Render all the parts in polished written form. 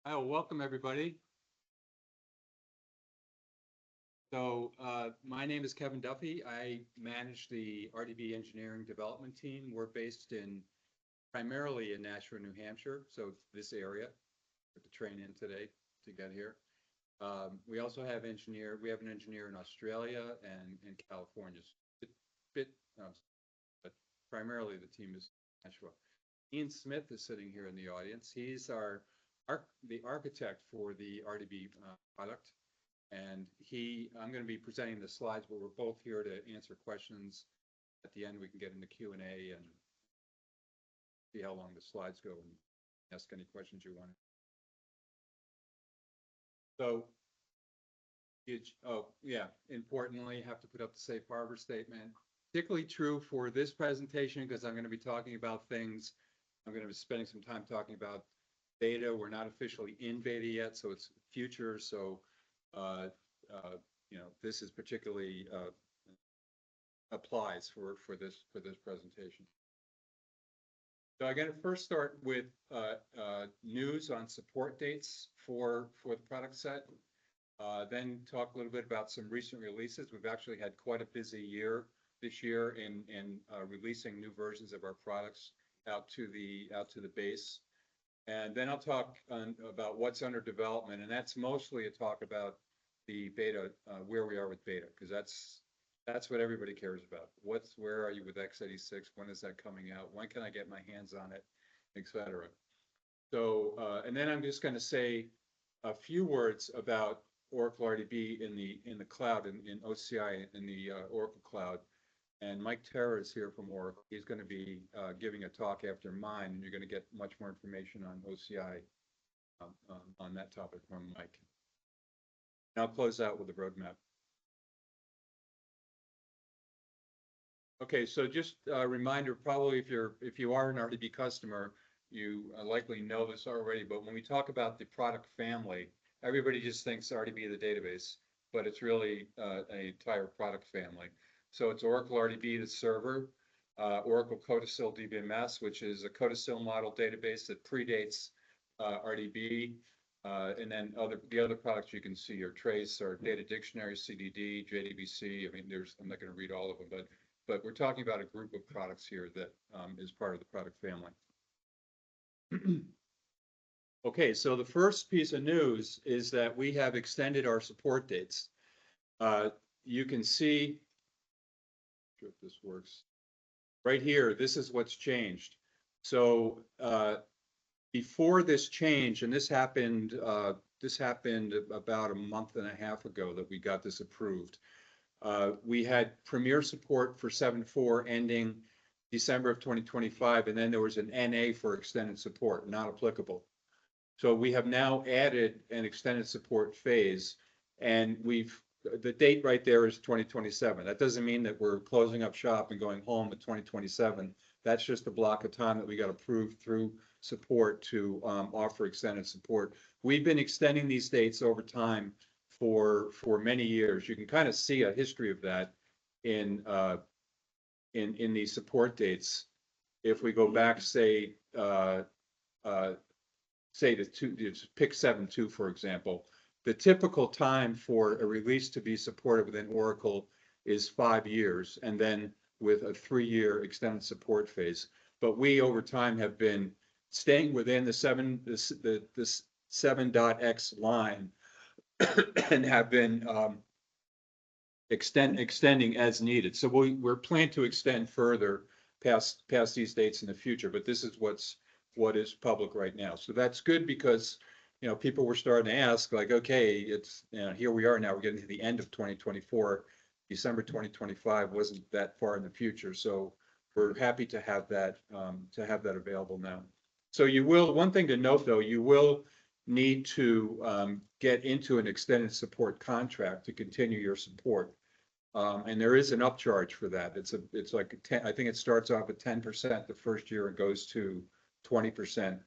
Well, welcome everybody. So my name is Kevin Duffy. I manage the RDB engineering development team. We're based primarily in Nashua, New Hampshire, so this area. Took the train in today to get here. We also have an engineer in Australia and in California. But primarily the team is Nashua. Ian Smith is sitting here in the audience. He's the architect for the RDB product. And I'm going to be presenting the slides, but we're both here to answer questions. At the end, we can get into Q&A and see how long the slides go and ask any questions you want. So, importantly, have to put up the safe harbor statement. Particularly true for this presentation because I'm going to be talking about things. I'm going to be spending some time talking about beta. We're not officially in beta yet, so it's future. So this is particularly applies for this presentation. So I'm going to first start with news on support dates for the product set. Then talk a little bit about some recent releases. We've actually had quite a busy year this year in releasing new versions of our products out to the base. And then I'll talk about what's under development, and that's mostly a talk about the beta, where we are with beta, because that's what everybody cares about. Where are you with x86? When is that coming out? When can I get my hands on it, etc. So, and then I'm just going to say a few words about Oracle RDB in the cloud, in OCI, in the Oracle Cloud. And Mike Terra is here from Oracle. He's going to be giving a talk after mine, and you're going to get much more information on OCI on that topic from Mike. And I'll close out with a roadmap. Okay, so just a reminder, probably if you are an RDB customer, you likely know this already, but when we talk about the product family, everybody just thinks RDB the database, but it's really an entire product family. So it's Oracle RDB, the server, Oracle Codicil DBMS, which is a Codicil model database that predates RDB, and then the other products you can see are Trace, or Data Dictionary, CDD, JDBC. I mean, I'm not going to read all of them, but we're talking about a group of products here that is part of the product family. Okay, so the first piece of news is that we have extended our support dates. You can see, if this works, right here, this is what's changed. So before this change, and this happened about a month and a half ago that we got this approved. We had premier support for 7.4 ending December of 2025, and then there was an NA for extended support, not applicable. So we have now added an extended support phase, and the date right there is 2027. That doesn't mean that we're closing up shop and going home at 2027. That's just a block of time that we got approved through support to offer extended support. We've been extending these dates over time for many years. You can kind of see a history of that in these support dates. If we go back, say to pick 7.2, for example, the typical time for a release to be supported within Oracle is 5 years, and then with a 3-year extended support phase. But we, over time, have been staying within the 7.x line and have been extending as needed. So we're planning to extend further past these dates in the future, but this is what is public right now. So that's good because people were starting to ask, like, okay, it's here we are now. We're getting to the end of 2024. December 2025 wasn't that far in the future, so we're happy to have that available now. So one thing to note though, you will need to get into an extended support contract to continue your support, and there is an upcharge for that. It's like I think it starts off at 10% the first year and goes to 20%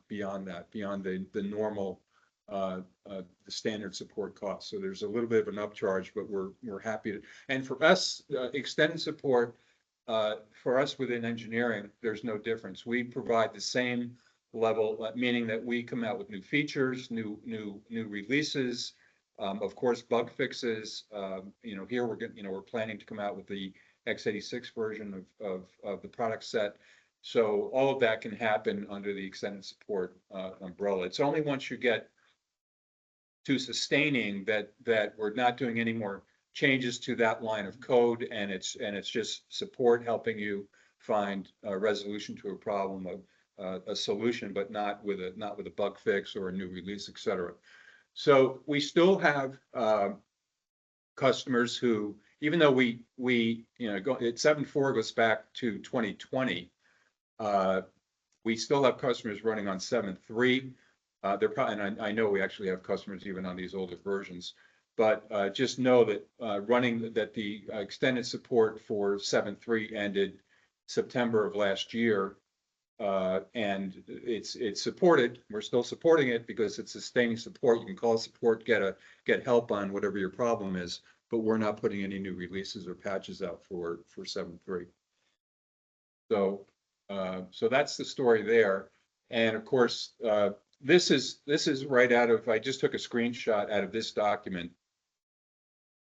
beyond that, beyond the normal the standard support costs. So there's a little bit of an upcharge, but we're happy to. And for us, extended support for us within engineering, there's no difference. We provide the same level, meaning that we come out with new features, new releases, of course, bug fixes. Here we're planning to come out with the x86 version of the product set. So all of that can happen under the extended support umbrella. It's only once you get to sustaining that we're not doing any more changes to that line of code, and it's just support helping you find a resolution to a problem, a solution, but not with a bug fix or a new release, et cetera. So we still have customers who, even though we 7.4 goes back to 2020, we still have customers running on 7.3. They're probably, and I know we actually have customers even on these older versions, but just know that the extended support for 7.3 ended September of last year, and it's supported. We're still supporting it because it's sustaining support. You can call support, get help on whatever your problem is, but we're not putting any new releases or patches out for 7.3. So that's the story there. And of course, this is right out of, I just took a screenshot out of this document,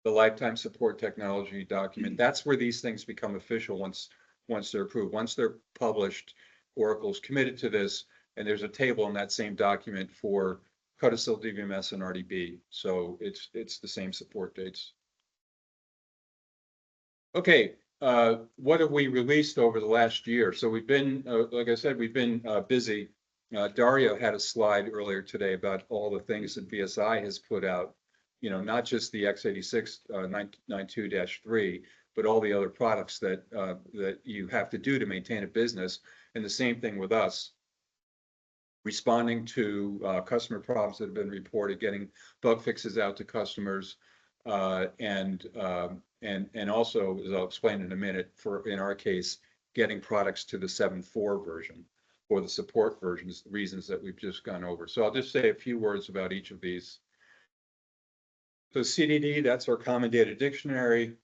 the lifetime support technology document. That's where these things become official once they're approved. Once they're published, Oracle's committed to this, and there's a table in that same document for Codicil, DVMS, and RDB. So it's the same support dates. Okay, what have we released over the last year? So we've been, like I said, we've been busy. Dario had a slide earlier today about all the things that BSI has put out, not just the x86 992-3, but all the other products that you have to do to maintain a business. And the same thing with us, responding to customer problems that have been reported, getting bug fixes out to customers, and also, as I'll explain in a minute, in our case, getting products to the 7.4 version or the support versions, the reasons that we've just gone over. So I'll just say a few words about each of these. So CDD, that's our Common Data Dictionary.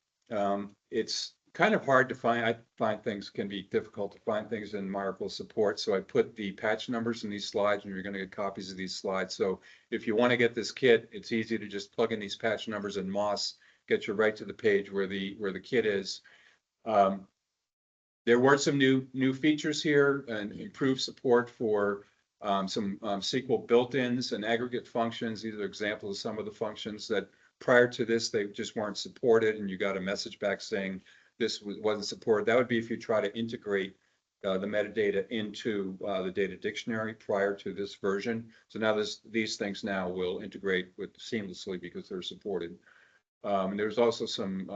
It's kind of hard to find. I find things can be difficult to find things in Oracle support. So I put the patch numbers in these slides, and you're going to get copies of these slides. So if you want to get this kit, it's easy to just plug in these patch numbers in MOS, get you right to the page where the kit is. There were some new features here and improved support for some SQL built-ins and aggregate functions. These are examples of some of the functions that prior to this, they just weren't supported, and you got a message back saying this wasn't supported. That would be if you try to integrate the metadata into the data dictionary prior to this version. So now these things now will integrate seamlessly because they're supported. There's also some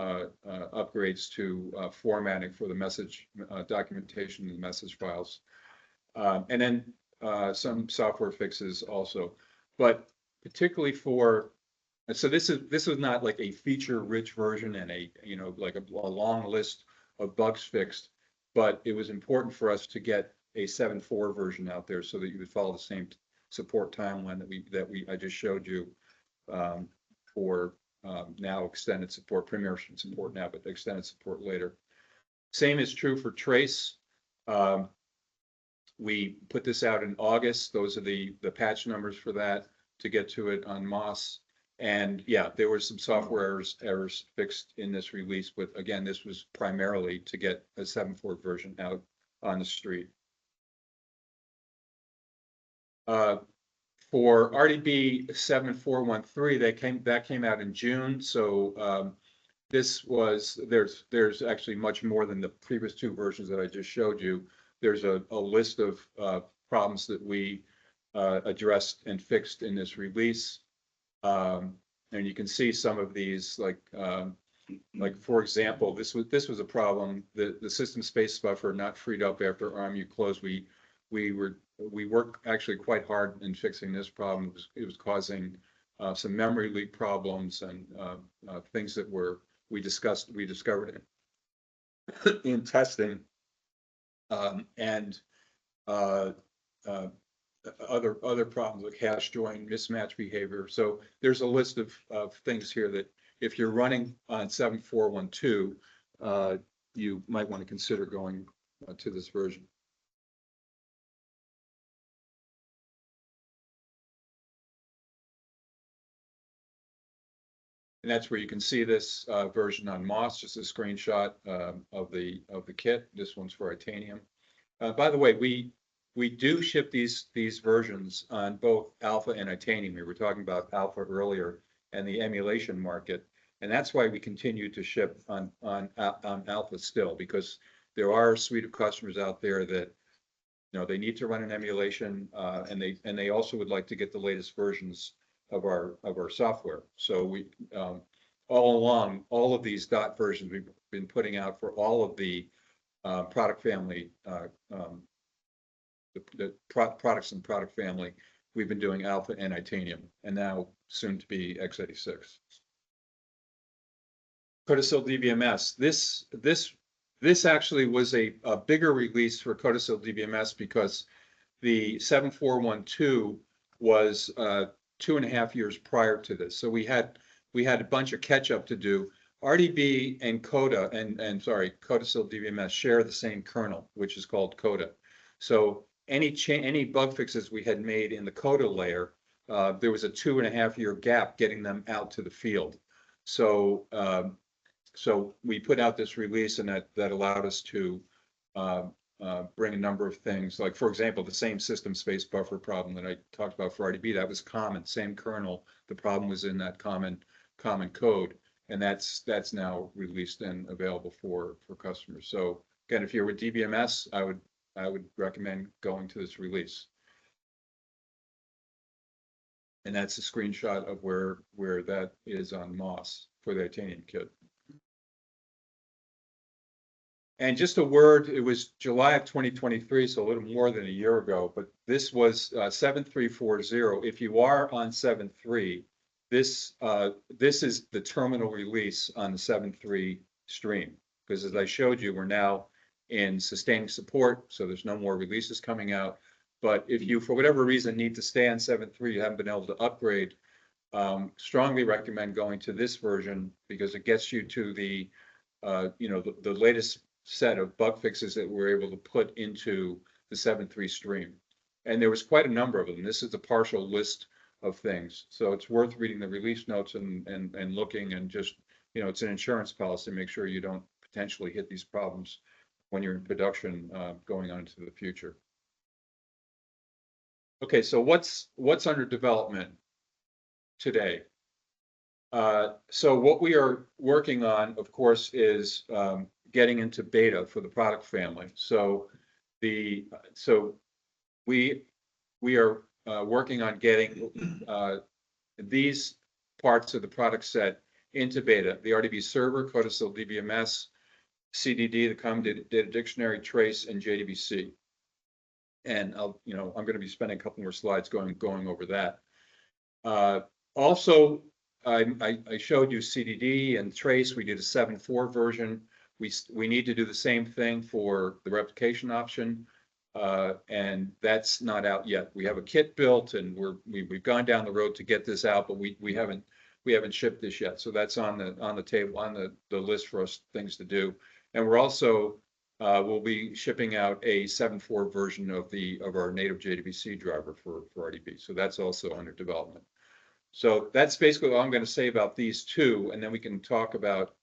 upgrades to formatting for the message documentation and message files. And then some software fixes also. But particularly so this was not like a feature-rich version and like a long list of bugs fixed, but it was important for us to get a 7.4 version out there so that you would follow the same support timeline that I just showed you for now extended support, premier support now, but extended support later. Same is true for Trace. We put this out in August. Those are the patch numbers for that to get to it on MOS. And yeah, there were some software errors fixed in this release, but again, this was primarily to get a 7.4 version out on the street. For RDB 7413, that came out in June. So there's actually much more than the previous two versions that I just showed you. There's a list of problems that we addressed and fixed in this release. And you can see some of these, like for example, this was a problem. The system space buffer not freed up after RMU closed. We worked actually quite hard in fixing this problem. It was causing some memory leak problems and things that we discovered in testing, and other problems like hash join, mismatch behavior. So there's a list of things here that if you're running on 7.412, you might want to consider going to this version. And that's where you can see this version on MOS, just a screenshot of the kit. This one's for Itanium. By the way, we do ship these versions on both Alpha and Itanium. We were talking about Alpha earlier and the emulation market, and that's why we continue to ship on Alpha still, because there are a suite of customers out there that they need to run an emulation, and they also would like to get the latest versions of our software. So we all along, all of these dot versions we've been putting out for all of the product family, products and product family, we've been doing Alpha and Itanium, and now soon to be x86. Codicil DBMS. This actually was a bigger release for Codicil DBMS because the 7412 was 2.5 years prior to this. So we had a bunch of catch up to do. RDB and Coda Codicil DBMS share the same kernel, which is called Coda. So any bug fixes we had made in the Coda layer, there was a 2.5 year gap getting them out to the field. So so we put out this release, and that allowed us to bring a number of things, like, for example, the same system space buffer problem that I talked about for RDB, that was common, same kernel. The problem was in that common code, and that's now released and available for customers. So again, if you're with DBMS, I would recommend going to this release. And that's a screenshot of where that is on MOS for the Itanium kit. And just a word, it was July of 2023, so a little more than a year ago, but this was 7340. If you are on 7.3, this is the terminal release on the 7.3 stream, because as I showed you, we're now in sustaining support, so there's no more releases coming out. But if you, for whatever reason, need to stay on 7.3, you haven't been able to upgrade, strongly recommend going to this version, because it gets you to the the latest set of bug fixes that we're able to put into the 7.3 stream. And there was quite a number of them. This is a partial list of things. So it's worth reading the release notes and looking, and just, it's an insurance policy to make sure you don't potentially hit these problems when you're in production going on into the future. Okay, so what's under development today? So what we are working on, of course, is getting into beta for the product family. So we are working on getting these parts of the product set into beta: the RDB server, Codicil DBMS, CDD, the Common Data Dictionary, Trace, and JDBC. And I'm going to be spending a couple more slides going over that. Also, I showed you CDD and Trace. We did a 7.4 version. We need to do the same thing for the replication option, and that's not out yet. We have a kit built, and we've gone down the road to get this out, but we haven't shipped this yet. So that's on the table, on the list for us, things to do. And we're also we'll be shipping out a 7.4 version of our native JDBC driver for RDB. So that's also under development. So that's basically all I'm going to say about these two, and then we can talk about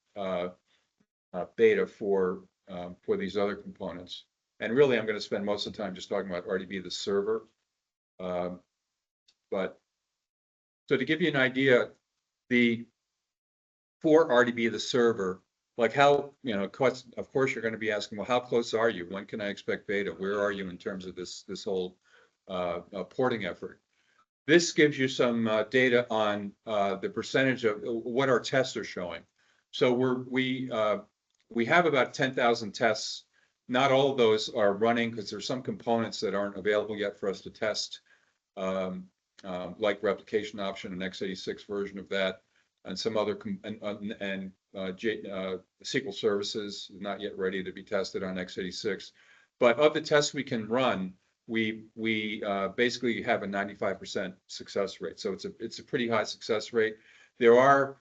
beta for these other components. And really, I'm going to spend most of the time just talking about RDB, the server. But so to give you an idea, for RDB, the server, like how, of course, you're going to be asking, well, how close are you? When can I expect beta? Where are you in terms of this whole porting effort? This gives you some data on the percentage of what our tests are showing. So we have about 10,000 tests. Not all of those are running because there's some components that aren't available yet for us to test, like replication option, an x86 version of that, and some other SQL services not yet ready to be tested on x86. But of the tests we can run, we basically have a 95% success rate. So it's a pretty high success rate. There are,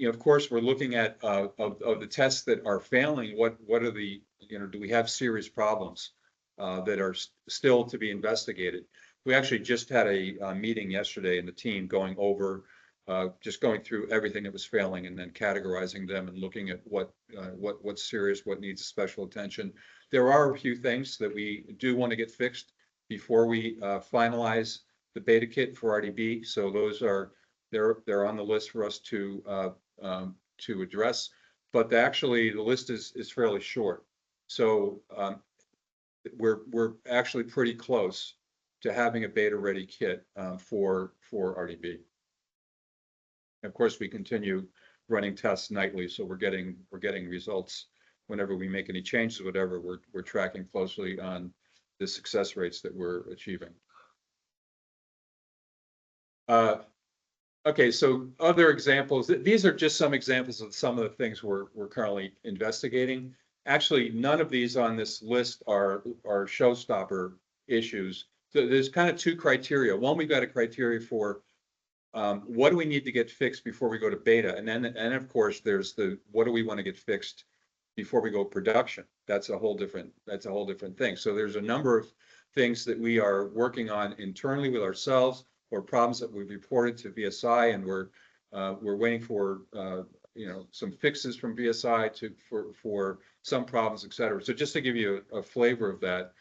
of course, we're looking at of the tests that are failing. What are the, do we have serious problems that are still to be investigated? We actually just had a meeting yesterday in the team going over just going through everything that was failing and then categorizing them and looking at what's serious, what needs special attention. There are a few things that we do want to get fixed before we finalize the beta kit for RDB. So those are they're on the list for us to address. But actually, the list is fairly short. So we're actually pretty close to having a beta ready kit for RDB. Of course, we continue running tests nightly, so we're getting results whenever we make any changes, whatever. We're tracking closely on the success rates that we're achieving. Okay, so other examples. These are just some examples of some of the things we're currently investigating. Actually, none of these on this list are showstopper issues. So there's kind of two criteria. One, we've got a criteria for what do we need to get fixed before we go to beta? And of course, there's what do we want to get fixed before we go production? That's a whole different thing. So there's a number of things that we are working on internally with ourselves, or problems that we've reported to VSI, and we're waiting for some fixes from VSI for some problems, et cetera. So just to give you a flavor of that.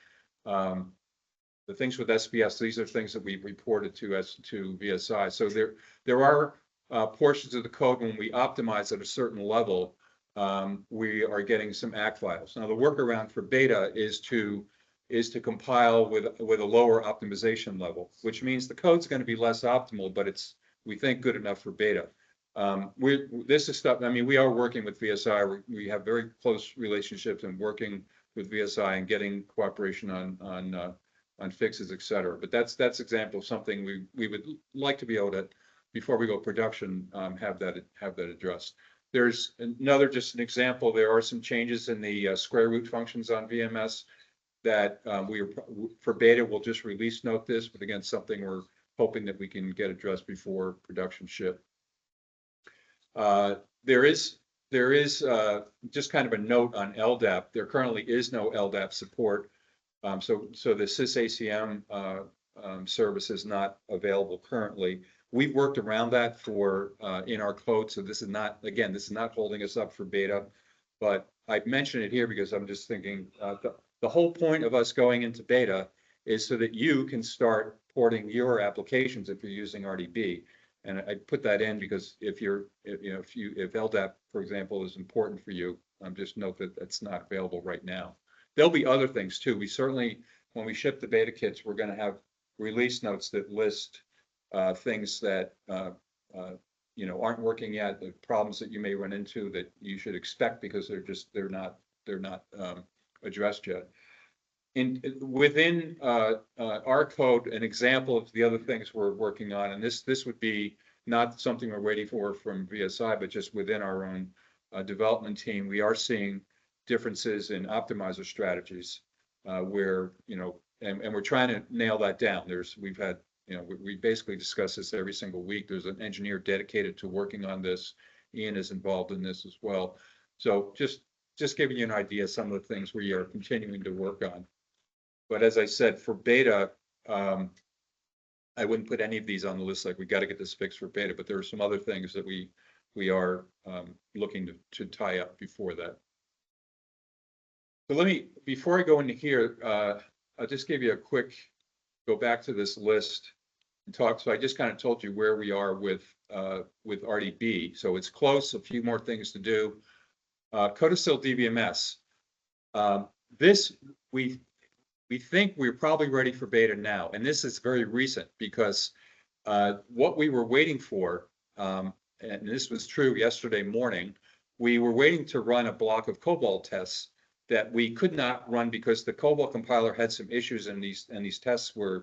The things with SBS, these are things that we've reported to VSI. So there are portions of the code when we optimize at a certain level, we are getting some ACK files. Now the workaround for beta is to compile with a lower optimization level, which means the code's going to be less optimal, but it's, we think, good enough for beta. This is stuff. I mean, we are working with VSI. We have very close relationships and working with VSI and getting cooperation on fixes, et cetera. But that's example of something we would like to be able to, before we go production, have that addressed. There's another, just an example. There are some changes in the square root functions on VMS that for beta we'll just release note this, but again, something we're hoping that we can get addressed before production ship. There is just kind of a note on LDAP. There currently is no LDAP support. So the sysacm service is not available currently. We've worked around that in our code, so this is not holding us up for beta, but I mention it here because I'm just thinking the whole point of us going into beta is so that you can start porting your applications if you're using RDB. And I put that in because if LDAP, for example, is important for you, just note that that's not available right now. There'll be other things too. We certainly, when we ship the beta kits, we're going to have release notes that list things that aren't working yet, the problems that you may run into that you should expect because they're not addressed yet. Within our code, an example of the other things we're working on, and this would be not something we're waiting for from VSI, but just within our own development team, we are seeing differences in optimizer strategies where, and we're trying to nail that down. We basically discuss this every single week. There's an engineer dedicated to working on this. Ian is involved in this as well. So just giving you an idea of some of the things we are continuing to work on. But as I said, for beta, I wouldn't put any of these on the list like we got to get this fixed for beta, but there are some other things that we are looking to tie up before that. So before I go into here, I'll just give you a quick, go back to this list and talk. So I just kind of told you where we are with RDB. So it's close, a few more things to do. Codicil DBMS. This, we think we're probably ready for beta now. And this is very recent because what we were waiting for, and this was true yesterday morning, we were waiting to run a block of COBOL tests that we could not run because the COBOL compiler had some issues, and these tests we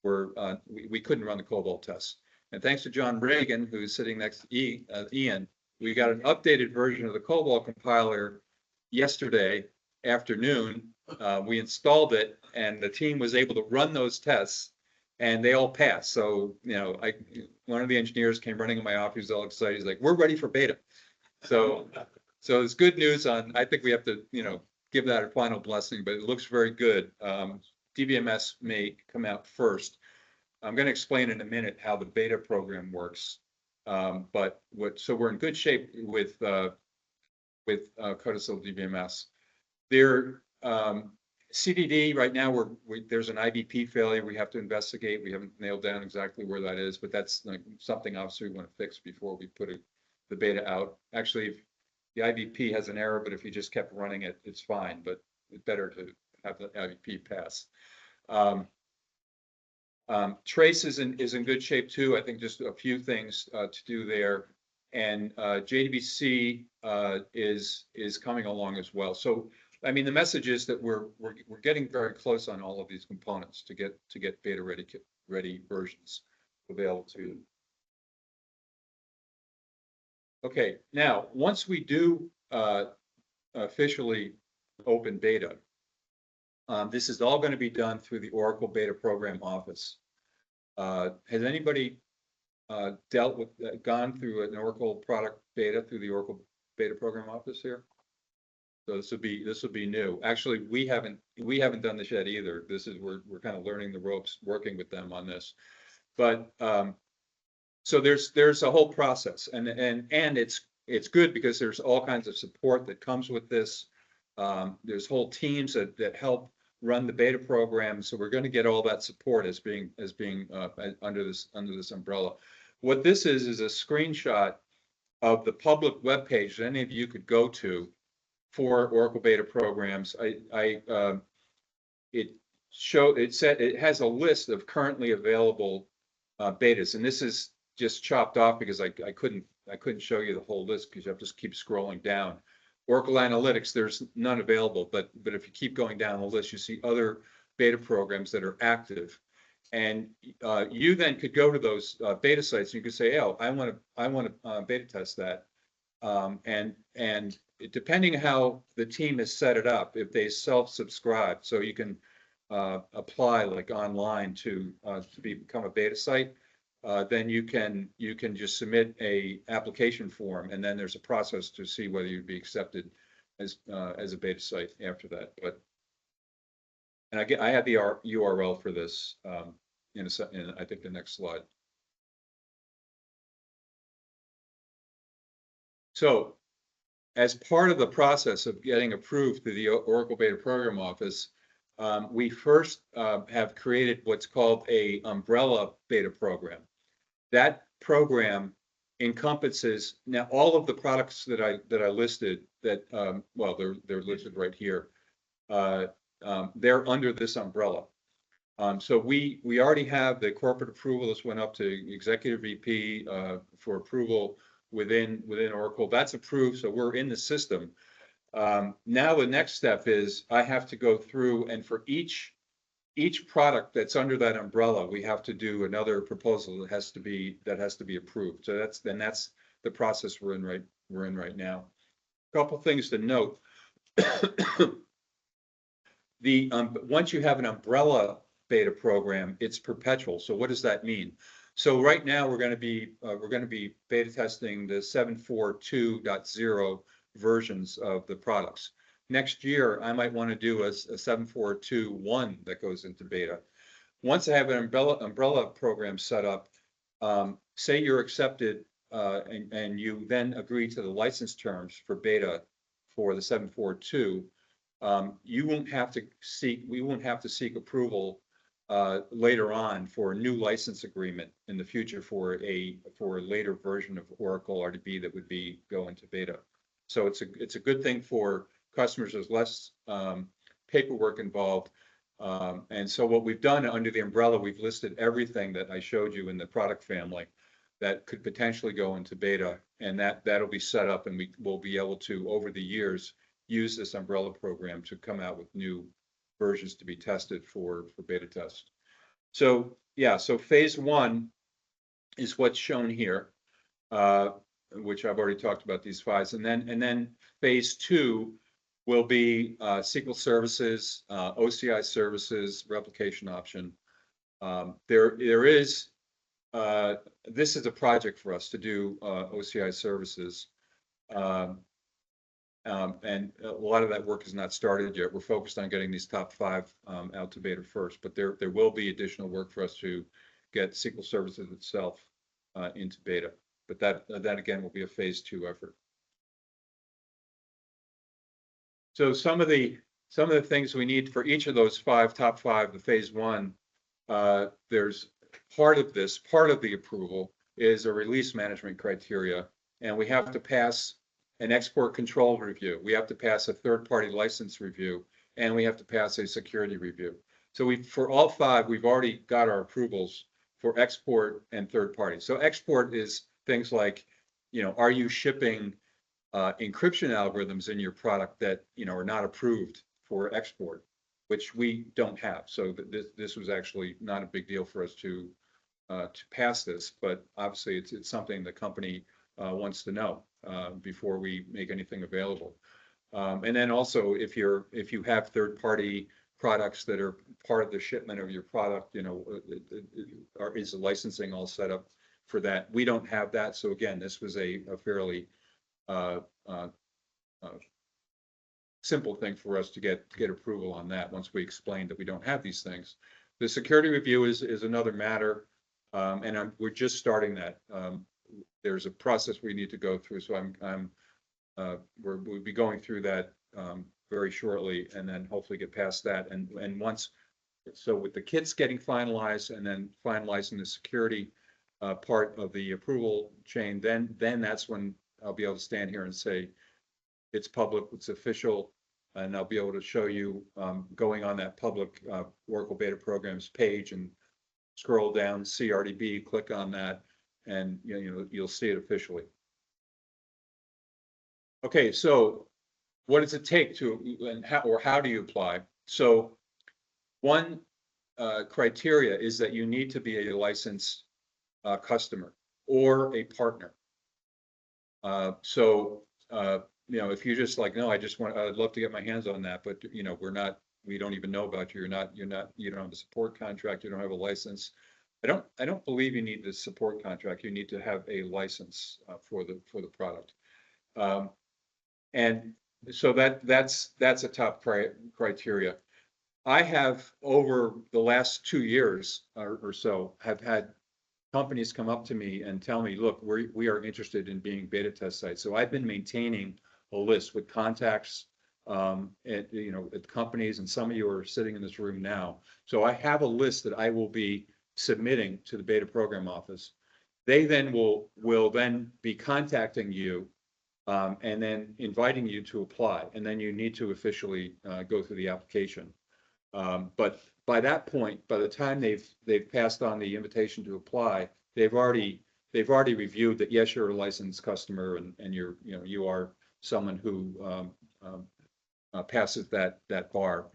couldn't run the COBOL tests. And thanks to John Reagan, who's sitting next to Ian, we got an updated version of the COBOL compiler yesterday afternoon. We installed it, and the team was able to run those tests, and they all passed. So, one of the engineers came running in my office, he was all excited. He's like, "We're ready for beta." So it's good news on. I think we have to, give that a final blessing, but it looks very good. DBMS may come out first. I'm going to explain in a minute how the beta program works. But so we're in good shape with Codicil DBMS. There, CDD right now, there's an IBP failure we have to investigate. We haven't nailed down exactly where that is, but that's like something obviously we want to fix before we put the beta out. Actually, if the IBP has an error, but if you just kept running it, it's fine, but it's better to have the IBP pass. Trace is in good shape too. I think just a few things to do there. And JDBC is coming along as well. So, I mean, the message is that we're getting very close on all of these components to get beta ready versions available to you. Okay, now once we do officially open beta, this is all going to be done through the Oracle Beta Program Office. Has anybody dealt with gone through an Oracle product beta through the Oracle Beta Program Office here? So this will be new. Actually, we haven't done this yet either. We're kind of learning the ropes, working with them on this. But so there's a whole process, and it's good because there's all kinds of support that comes with this. There's whole teams that help run the beta program, so we're going to get all that support as being under this umbrella. What this is a screenshot of the public web page that any of you could go to for Oracle beta programs. It has a list of currently available betas, and this is just chopped off because I couldn't show you the whole list because you have to keep scrolling down. Oracle Analytics, there's none available, but if you keep going down the list, you see other beta programs that are active, and you then could go to those beta sites and you could say, oh, I want to beta test that, and depending how the team has set it up, if they self-subscribe, so you can apply like online to become a beta site. Then you can just submit a application form, and then there's a process to see whether you'd be accepted as a beta site after that. And I have the URL for this in I think the next slide. So, as part of the process of getting approved through the Oracle Beta Program Office, we first have created what's called a umbrella beta program. That program encompasses now all of the products that I listed. That well, they're listed right here. They're under this umbrella. So we already have the corporate approval. This went up to executive VP for approval within Oracle. That's approved, so we're in the system. Now the next step is I have to go through, and for each product that's under that umbrella, we have to do another proposal that has to be approved. So that's the process we're in right now. A couple things to note. Once you have an umbrella beta program, it's perpetual. So what does that mean? So right now we're going to be beta testing the 7.4.2.0 versions of the products. Next year, I might want to do a 7.4.2.1 that goes into beta. Once I have an umbrella program set up, say you're accepted and you then agree to the license terms for beta for the 7.4.2, we won't have to seek approval later on for a new license agreement in the future for a later version of Oracle RDB that would go into beta. So it's a good thing for customers. There's less paperwork involved, and so what we've done under the umbrella, we've listed everything that I showed you in the product family that could potentially go into beta, and that'll be set up, and we will be able to, over the years, use this umbrella program to come out with new versions to be tested for beta test. So yeah, so phase one is what's shown here, which I've already talked about these files, and then phase two will be SQL services, OCI services, replication option. There is this is a project for us to do OCI services. And a lot of that work is not started yet. We're focused on getting these top 5 out to beta first, but there will be additional work for us to get SQL services itself into beta. but that again will be a phase 2 effort. So some of the things we need for each of those top five, the phase 1, there's part of the approval is a release management criteria, and we have to pass an export control review. We have to pass a third-party license review, and we have to pass a security review. So for all 5, we've already got our approvals for export and third party. So export is things like, are you shipping encryption algorithms in your product that are not approved for export, which we don't have. So this was actually not a big deal for us to pass this, but obviously it's something the company wants to know before we make anything available. And then also, if you have third-party products that are part of the shipment of your product, is the licensing all set up for that? We don't have that. So again, this was a fairly simple thing for us to get approval on that once we explained that we don't have these things. The security review is another matter, and we're just starting that. There's a process we need to go through, so we'll be going through that very shortly, and then hopefully get past that. And so with the kits getting finalized and then finalizing the security part of the approval chain, then that's when I'll be able to stand here and say it's public, it's official, and I'll be able to show you going on that public Oracle Beta Programs page and scroll down CRDB, click on that, and you'll see it officially. Okay, so what does it take and how do you apply? So one criteria is that you need to be a licensed customer or a partner. If you're just like, no, I'd love to get my hands on that, but we don't even know about you. You don't have a support contract. You don't have a license. I don't believe you need the support contract. You need to have a license for the product. And so that's a top criteria. I have, over the last 2 years or so, have had companies come up to me and tell me, look, we are interested in being beta test sites. So I've been maintaining a list with contacts at companies, and some of you are sitting in this room now. So I have a list that I will be submitting to the beta program office. They then will then be contacting you and then inviting you to apply, and then you need to officially go through the application. But by that point, by the time they've passed on the invitation to apply, they've already reviewed that, yes, you're a licensed customer, and you are someone who passes that bar.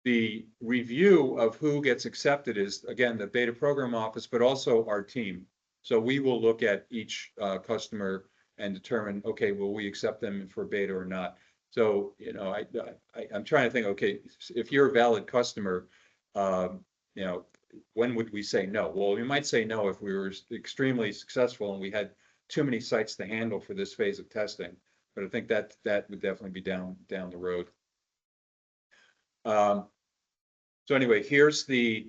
The review of who gets accepted is, again, the beta program office, but also our team. So we will look at each customer and determine, okay, will we accept them for beta or not? So, I'm trying to think, okay, if you're a valid customer, when would we say no? Well, we might say no if we were extremely successful and we had too many sites to handle for this phase of testing. But I think that would definitely be down the road. So anyway, here's the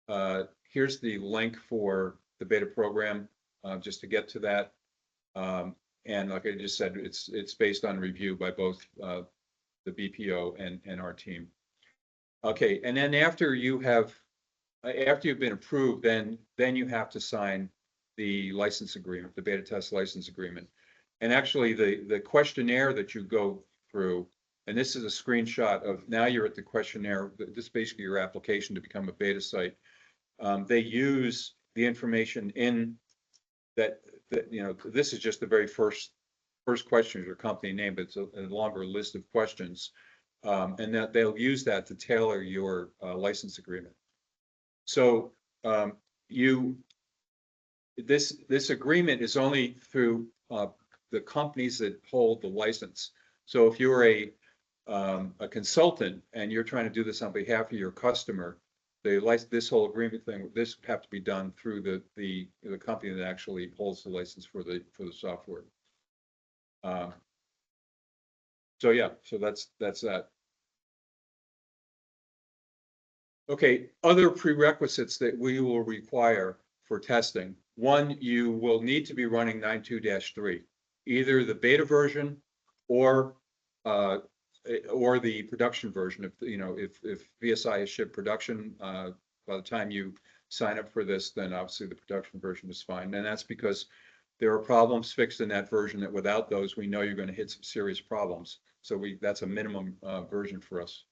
link for the beta program, just to get to that. And like I just said, it's based on review by both the BPO and our team. Okay, and then after you've been approved, then you have to sign the license agreement, the beta test license agreement. And actually, the questionnaire that you go through, and this is a screenshot of, now you're at the questionnaire. This is basically your application to become a beta site. They use the information in that this is just the very first question, your company name, but it's a longer list of questions, and that they'll use that to tailor your license agreement. So this agreement is only through the companies that hold the license. So if you're a consultant and you're trying to do this on behalf of your customer, this whole agreement thing, this have to be done through the company that actually holds the license for the software. So yeah, so that's that. Okay, other prerequisites that we will require for testing. One, you will need to be running 9.2-3, either the beta version or the production version. If if VSI has shipped production by the time you sign up for this, then obviously the production version is fine. And that's because there are problems fixed in that version that without those, we know you're going to hit some serious problems. So that's a minimum version for us.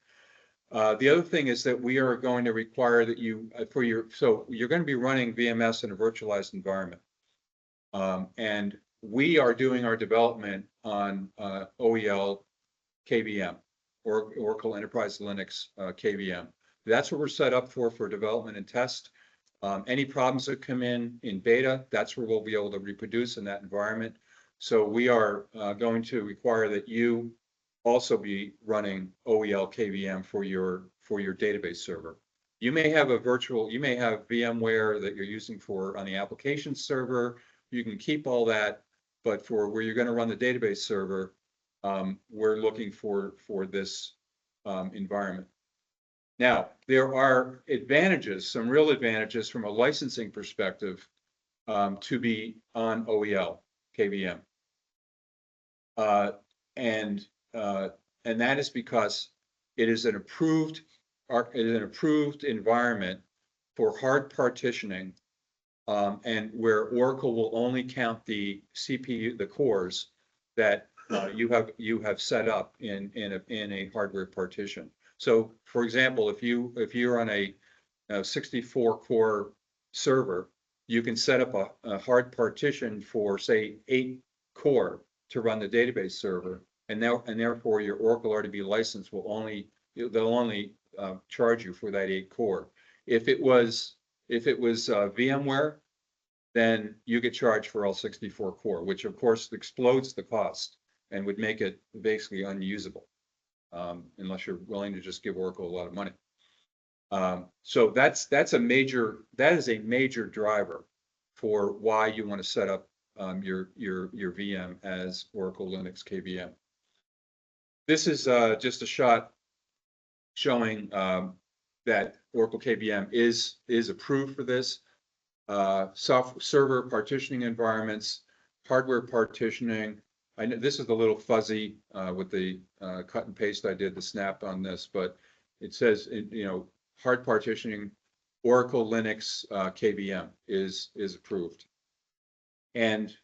The other thing is that we are going to require that you, so you're going to be running VMS in a virtualized environment. And we are doing our development on OEL KVM, or Oracle Enterprise Linux KVM. That's what we're set up for development and test. Any problems that come in beta, that's where we'll be able to reproduce in that environment. So we are going to require that you also be running OEL KVM for your database server. You may have VMware that you're using on the application server. You can keep all that, but for where you're going to run the database server, we're looking for this environment. Now, there are advantages, some real advantages from a licensing perspective, to be on OEL KVM. And that is because it is an approved environment for hard partitioning, and where Oracle will only count the CPU, the cores that you have set up in a hardware partition. So, for example, if you're on a 64 core server, you can set up a hard partition for, say, 8 core to run the database server, and therefore your Oracle RDB license they'll only charge you for that 8 core. If it was VMware, then you get charged for all 64 core, which of course explodes the cost and would make it basically unusable, unless you're willing to just give Oracle a lot of money. So that is a major driver for why you want to set up your VM as Oracle Linux KVM. This is just a shot showing that Oracle KVM is approved for this. Server partitioning environments, hardware partitioning. I know this is a little fuzzy with the cut and paste I did, the snap on this, but it says, hard partitioning, Oracle Linux KVM is approved. And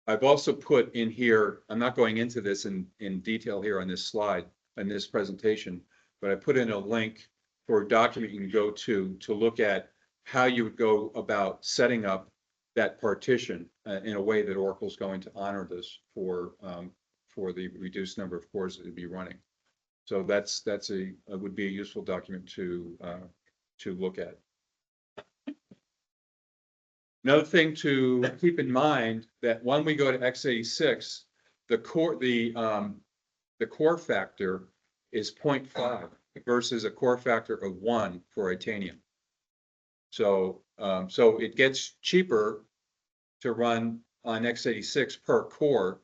I've also put in here, I'm not going into this in detail here on this slide, in this presentation, but I put in a link for a document you can go to look at how you would go about setting up that partition in a way that Oracle's going to honor this for the reduced number of cores that it'd be running. So that would be a useful document to look at. Another thing to keep in mind that when we go to x86, the core factor is 0.5 versus a core factor of 1 for Itanium. So it gets cheaper to run on x86 per core.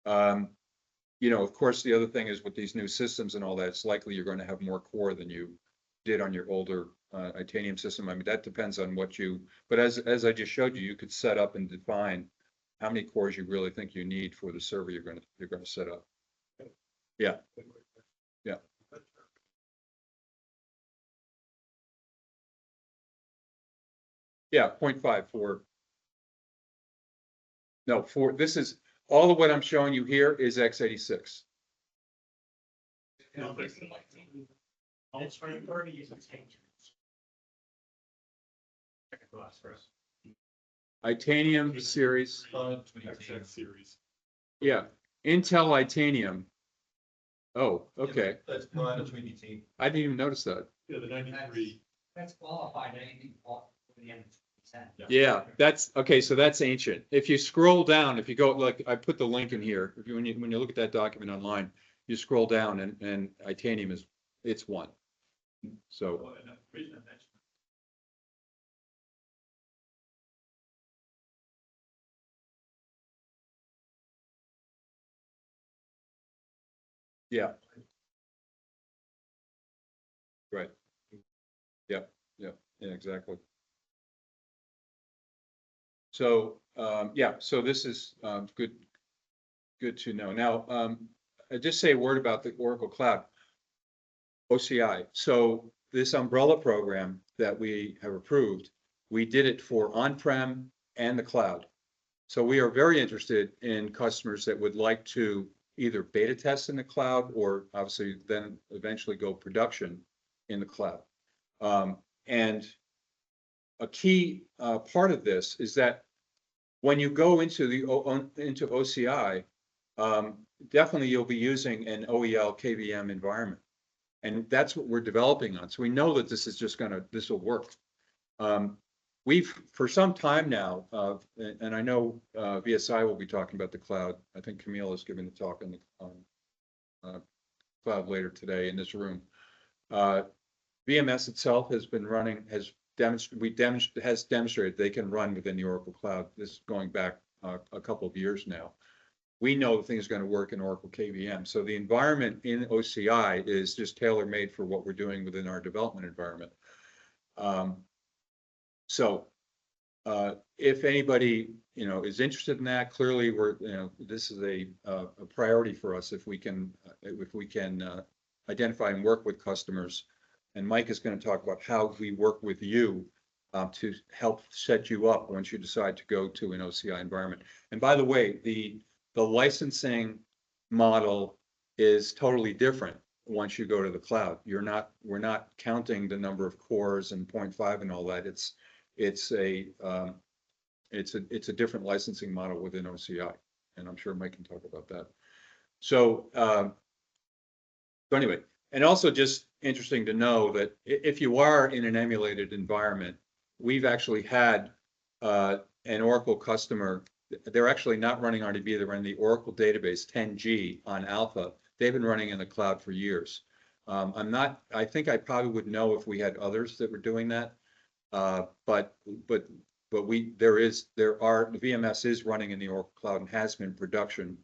Of course, the other thing is with these new systems and all that, it's likely you're going to have more core than you did on your older Itanium system. I mean, that depends on but as I just showed you, you could set up and define how many cores you really think you need for the server you're going to set up. Yeah. Yeah. Yeah, 0.5 this is all of what I'm showing you here is x86. Itanium series. Yeah, Intel Itanium. Oh, okay. That's prime between the team. I didn't even notice that. Yeah, the 93. That's qualified, anything for the end. Yeah, that's okay. So that's ancient. If you scroll down, if you go, like I put the link in here, when you look at that document online, you scroll down and Itanium it's 1. So yeah, right. Yeah, exactly. So, yeah, so this is, good to know. Now, I just say a word about the Oracle Cloud, OCI. So this umbrella program that we have approved, we did it for on-prem and the cloud. So we are very interested in customers that would like to either beta test in the cloud or obviously then eventually go production in the cloud. And a key part of this is that when you go into into OCI, definitely you'll be using an OEL KVM environment. And that's what we're developing on. So we know that this is just this will work. We've, for some time now, and I know VSI will be talking about the cloud. I think Camille is giving a talk on cloud later today in this room. VMS itself has been running, has demonstrated they can run within the Oracle Cloud. This is going back a couple of years now. We know the thing is going to work in Oracle KVM. So the environment in OCI is just tailor-made for what we're doing within our development environment. So if anybody, is interested in that, clearly this is a priority for us if we can identify and work with customers. And Mike is going to talk about how we work with you to help set you up once you decide to go to an OCI environment. And by the way, the licensing model is totally different once you go to the cloud. We're not counting the number of cores and 0.5 and all that. It's a different licensing model within OCI, and I'm sure Mike can talk about that. So anyway, and also just interesting to know that if you are in an emulated environment, we've actually had an Oracle customer. They're actually not running RDB, they're running the Oracle database 10G on Alpha. They've been running in the cloud for years. I think I probably would know if we had others that were doing that. But the VMS is running in the Oracle Cloud and has been in production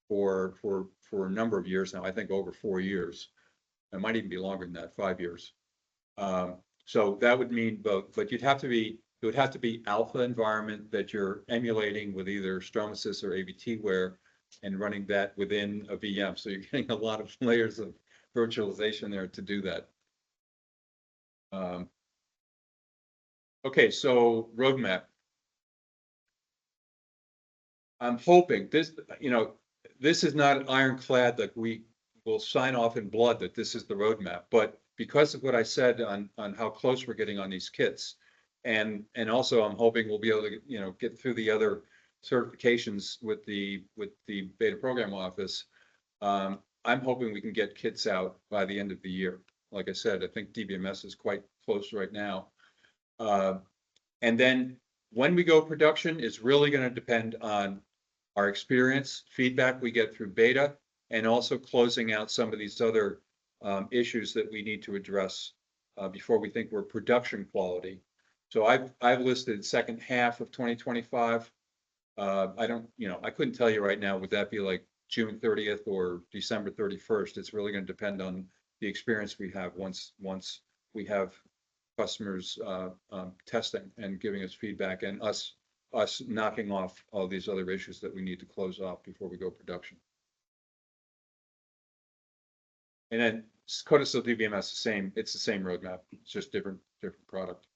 for a number of years now, I think over 4 years. It might even be longer than that, 5 years. So that would mean both, but it would have to be Alpha environment that you're emulating with either Stromasys or AVTware and running that within a VM. So you're getting a lot of layers of virtualization there to do that. Okay, so roadmap. I'm hoping this is not ironclad that we will sign off in blood that this is the roadmap, but because of what I said on how close we're getting on these kits, and also I'm hoping we'll be able to get through the other certifications with the beta program office. I'm hoping we can get kits out by the end of the year. Like I said, I think DBMS is quite close right now. And then when we go production is really going to depend on our experience, feedback we get through beta, and also closing out some of these other issues that we need to address before we think we're production quality. So I've listed second half of 2025. I couldn't tell you right now, would that be like June 30th or December 31st? It's really going to depend on the experience we have once we have customers testing and giving us feedback, and us knocking off all these other issues that we need to close off before we go production. And then Codicil DBMS it's the same roadmap. It's just different product.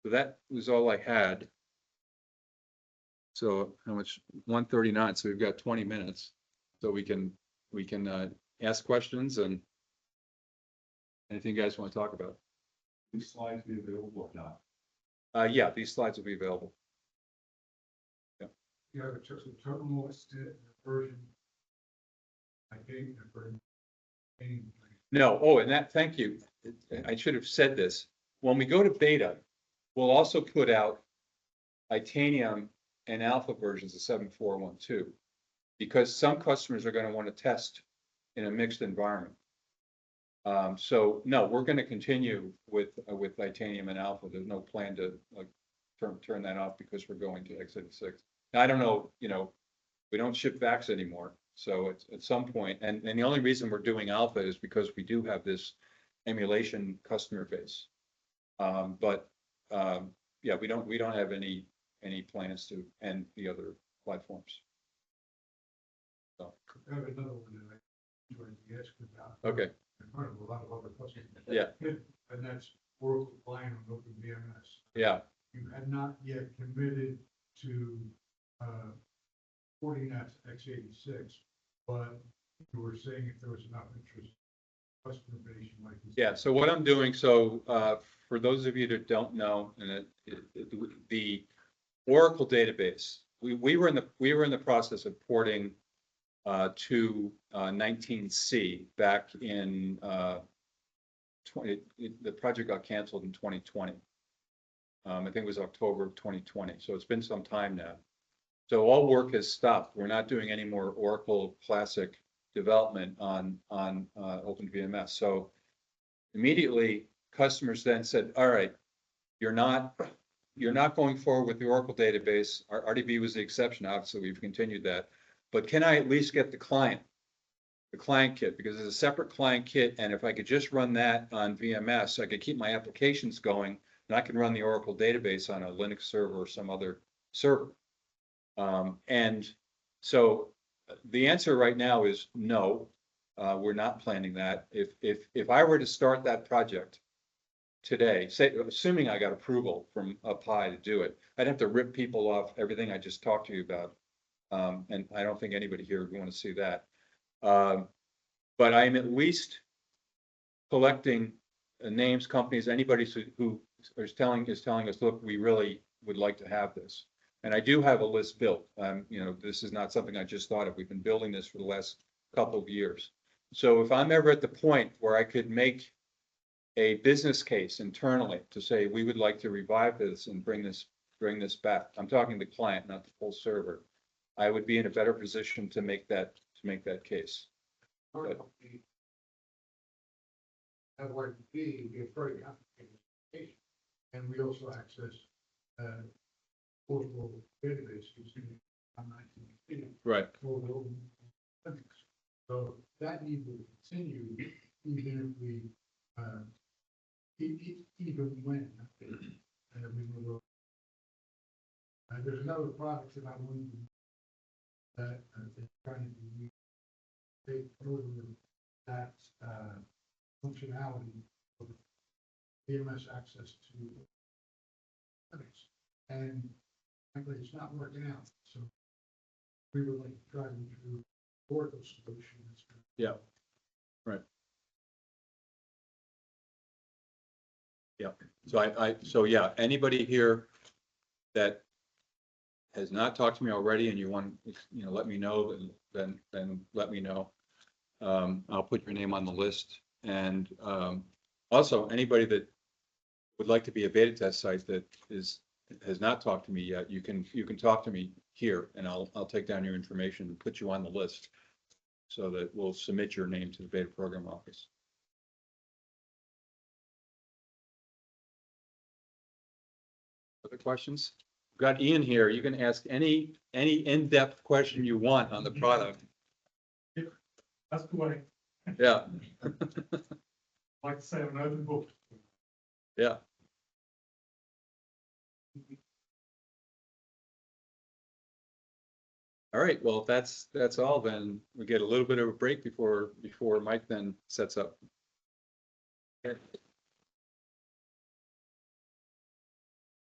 So that was all I had. So how much? 1:39. So we've got 20 minutes. So we can ask questions and anything you guys want to talk about. These slides be available or not? Yeah, these slides will be available. Yeah. You have a terminal listed version. I gave the version. No, oh, and thank you. I should have said this. When we go to beta, we'll also put out Titanium and Alpha versions of 7.4.1.2, because some customers are going to want to test in a mixed environment. So no, we're going to continue with Titanium and Alpha. There's no plan to turn that off because we're going to x86. Now, I don't know, we don't ship VAX anymore. So at some point, and the only reason we're doing Alpha is because we do have this emulation customer base. But yeah, we don't have any plans to end the other platforms. I have another one that I enjoyed the ask about. Okay, In front of a lot of other questions. yeah, And that's Oracle client on OpenVMS. yeah. You had not yet committed to, porting that to x86, but you were saying if there was enough interest, customer base, you might. Yeah, so what I'm doing, so for those of you that don't know, and the Oracle database, we were in the process of porting to 19C back in 20. The project got canceled in 2020. I think it was October of 2020. So it's been some time now. So all work has stopped. We're not doing any more Oracle Classic development on OpenVMS. So immediately, customers then said, "All right, you're not going forward with the Oracle database. Our RDB was the exception. Obviously, we've continued that. But can I at least get the client kit? Because there's a separate client kit, and if I could just run that on VMS, I could keep my applications going, and I can run the Oracle database on a Linux server or some other server." And so the answer right now is no. We're not planning that. If I were to start that project today, assuming I got approval from up high to do it, I'd have to rip people off everything I just talked to you about. And I don't think anybody here would want to see that. But I'm at least collecting names, companies, anybody who is telling us, look, we really would like to have this. And I do have a list built. This is not something I just thought of. We've been building this for the last couple of years. So if I'm ever at the point where I could make a business case internally to say, we would like to revive this and bring this back. I'm talking the client, not the full server. I would be in a better position to make that case. Our company, that would be a very complicated application. And we also access, Oracle databases on 19. Right. So that need will continue even if we, even when. We will. There's another product that I want that they're trying to use. They deliver that functionality of VMS access to Linux, and frankly, it's not working out. So we would like to try to do Oracle solutions. Yeah. Right. Yeah. So yeah, anybody here that has not talked to me already and you want, let me know, then let me know. I'll put your name on the list. And also anybody that would like to be a beta test site that has not talked to me yet, you can talk to me here, and I'll take down your information and put you on the list so that we'll submit your name to the beta program office. Other questions? We've got Ian here. You can ask any in-depth question you want on the product. That's the way. Yeah. Like to say, I'm an open book. Yeah. All right, well, if that's all, then we get a little bit of a break before Mike then sets up. Okay.